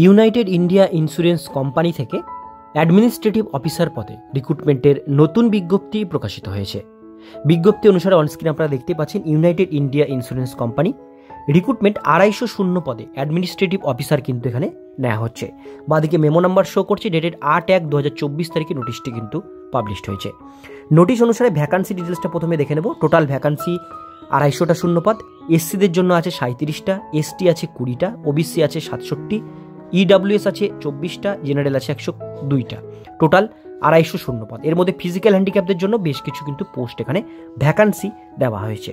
United India insurance company থেকে administrative officer পদে রিক্রুটমেন্টের নতুন বিজ্ঞপ্তি প্রকাশিত হয়েছে। বিজ্ঞপ্তি অনুসারে অনস্ক্রিন আপনারা দেখতে পাচ্ছেন United India insurance company recruitment 250 পদে অ্যাডমিনিস্ট্রেটিভ অফিসার কিন্তু এখানে নেওয়া হচ্ছে। বাদিকে মেমো নাম্বার শো করছে, ডেটেড 8/1/2024 তারিখে নোটিশটি কিন্তু পাবলিশড হয়েছে। নোটিশ অনুসারে ভ্যাকান্সি ডিটেলসটা প্রথমে দেখে নেব। টোটাল ভ্যাকান্সি 250টা শূন্যপদ। এসসিদের জন্য আছে 37টা, এসটি আছে 20টা, ওবিসি আছে 67, ইডাব্লিউএস আছে 24টা, জেনারেল আছে 102টা। টোটাল 250 শূন্যপদ। এর মধ্যে ফিজিক্যাল হ্যান্ডিক্যাপদের জন্য বেশ কিছু কিন্তু পোস্ট এখানে ভ্যাকান্সি দেওয়া হয়েছে।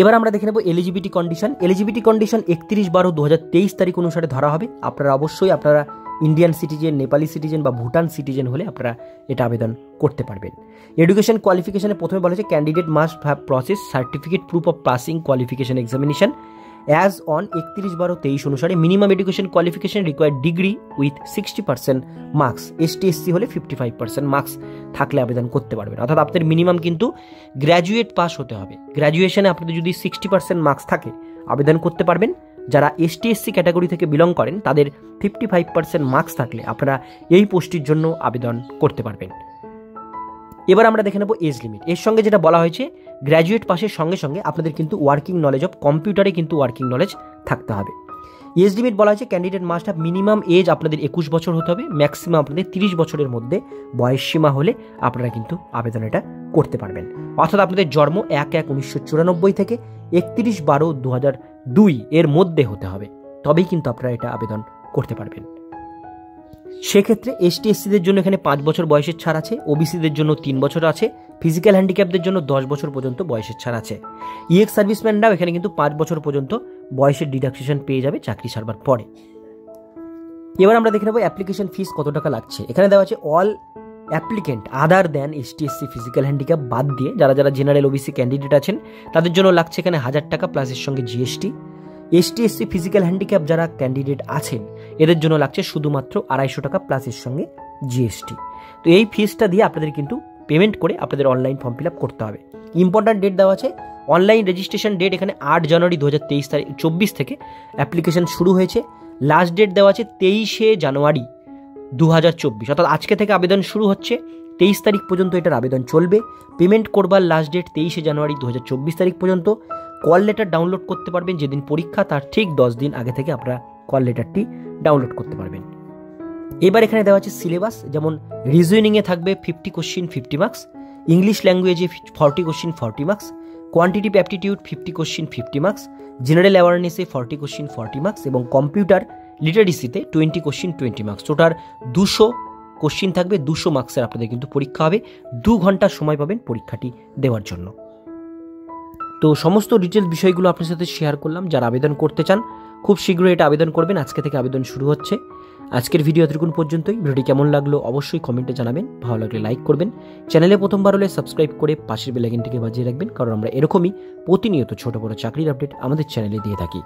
এবার আমরা দেখে নেব এলিজিবিলিটি কন্ডিশন। এলিজিবিলিটি কন্ডিশন 31/12/2023 তারিখ অনুসারে ধরা হবে। আপনারা অবশ্যই ইন্ডিয়ান সিটিজেন, নেপালি সিটিজেন বা ভুটান সিটিজেন হলে আপনারা এটা আবেদন করতে পারবেন। এডুকেশন কোয়ালিফিকেশনে প্রথমে বলা হয়েছে candidate must have process certificate proof of passing qualification examination as on 31/12/23 অনুসারে minimum education qualification required degree with 60% marks. ST SC হলে 55% মার্কস থাকলে আবেদন করতে পারবেন। অর্থাৎ আপনাদের মিনিমাম কিন্তু গ্র্যাজুয়েট পাস হতে হবে। গ্র্যাজুয়েশনে আপনাদের যদি 60% মার্কস থাকে আবেদন করতে পারবেন। যারা এসটি এসসি ক্যাটাগরি থেকে বিলং করেন তাদের 55% মার্কস থাকলে আপনারা এই পোস্টটির জন্য আবেদন করতে পারবেন। এবার আমরা দেখে নেব এজ লিমিট। এর সঙ্গে যেটা বলা হয়েছে গ্র্যাজুয়েট পাসের সঙ্গে সঙ্গে আপনাদের কিন্তু ওয়ার্কিং নলেজ অফ কম্পিউটারে কিন্তু ওয়ার্কিং নলেজ থাকতে হবে। এজ লিমিট বলা হয়েছে candidate must have minimum age আপনাদের 21 বছর হতে হবে, ম্যাক্সিমাম আপনাদের 30 বছরের মধ্যে বয়স সীমা হলে আপনারা কিন্তু আবেদন এটা করতে পারবেন। অর্থাৎ আপনাদের জন্ম 1/1/1994 থেকে 31/12/2002 এর মধ্যে হতে হবে, তবেই কিন্তু আপনারা এটা আবেদন করতে পারবেন। সেক্ষেত্রে এসটি এসসিদের জন্য এখানে 5 বছর বয়সের ছাড় আছে, ওবিসিদের জন্য 3 বছর আছে, ফিজিক্যাল হ্যান্ডিক্যাপদের জন্য 10 বছর পর্যন্ত বয়সের ছাড় আছে। ইএক্স সার্ভিসম্যানরাও এখানে কিন্তু 5 বছর পর্যন্ত বয়সের ডিডাকশন পেয়ে যাবে চাকরি ছাড়বার পরে। এবার আমরা দেখে নেব অ্যাপ্লিকেশন ফিস কত টাকা লাগছে। এখানে দেওয়া আছে all applicant other than ST SC physical handicap বাদ দিয়ে যারা জেনারেল ওবিসি ক্যান্ডিডেট আছেন তাদের জন্য লাগছে এখানে 1000 টাকা প্লাস এর সঙ্গে GST. ST SC physical handicap যারা ক্যান্ডিডেট আছেন এদের জন্য লাগছে শুধুমাত্র 250 টাকা প্লাস এর সঙ্গে জিএসটি। তো এই ফিসটা দিয়ে আপনাদের কিন্তু পেমেন্ট করে আপনাদের অনলাইন ফর্ম ফিল আপ করতে হবে। ইম্পর্ট্যান্ট ডেট দেওয়া আছে, অনলাইন রেজিস্ট্রেশন ডেট এখানে 8 জানুয়ারি 2024 থেকে অ্যাপ্লিকেশন শুরু হয়েছে। লাস্ট ডেট দেওয়া আছে 23 জানুয়ারি 2024, অর্থাৎ আজকে থেকে আবেদন শুরু হচ্ছে, 23 তারিখ পর্যন্ত এটার আবেদন চলবে। পেমেন্ট করবার লাস্ট ডেট 23 জানুয়ারি 2024 তারিখ পর্যন্ত। কল লেটার ডাউনলোড করতে পারবেন যেদিন পরীক্ষা তার ঠিক 10 দিন আগে থেকে আপনারা কল লেটারটি ডাউনলোড করতে পারবেন। এবার এখানে দেওয়া আছে সিলেবাস, যেমন রিজনিংয়ে থাকবে 50 কোশ্চিন 50 মার্কস, ইংলিশ ল্যাঙ্গুয়েজে 40 question 40 marks, quantitative aptitude 50 question 50 marks, general অ্যাওয়ারনেসে 40 কোশ্চিন 40 মার্কস এবং কম্পিউটার লিটারেসিতে 20 কোশ্চিন 20 মার্কস। টোটাল 200 কোশ্চিন থাকবে, 200 মার্কসের আপনাদের কিন্তু পরীক্ষা হবে। 2 ঘন্টা সময় পাবেন পরীক্ষাটি দেওয়ার জন্য। তো সমস্ত ডিটেলস বিষয়গুলো আপনার সাথে শেয়ার করলাম। যারা আবেদন করতে চান খুব শীঘ্রই এটা আবেদন করবেন, আজকে থেকে আবেদন শুরু হচ্ছে। আজকের ভিডিও এতটুকুন পর্যন্তই। ভিডিওটি কেমন লাগলো অবশ্যই কমেন্টে জানাবেন, ভালো লাগলে লাইক করবেন, চ্যানেলে প্রথমবার হলে সাবস্ক্রাইব করে পাশের বেল আইকনটিকে বাজিয়ে রাখবেন, কারণ আমরা এরকমই প্রতিনিয়ত ছোট বড় চাকরির আপডেট আমাদের চ্যানেলে দিয়ে থাকি।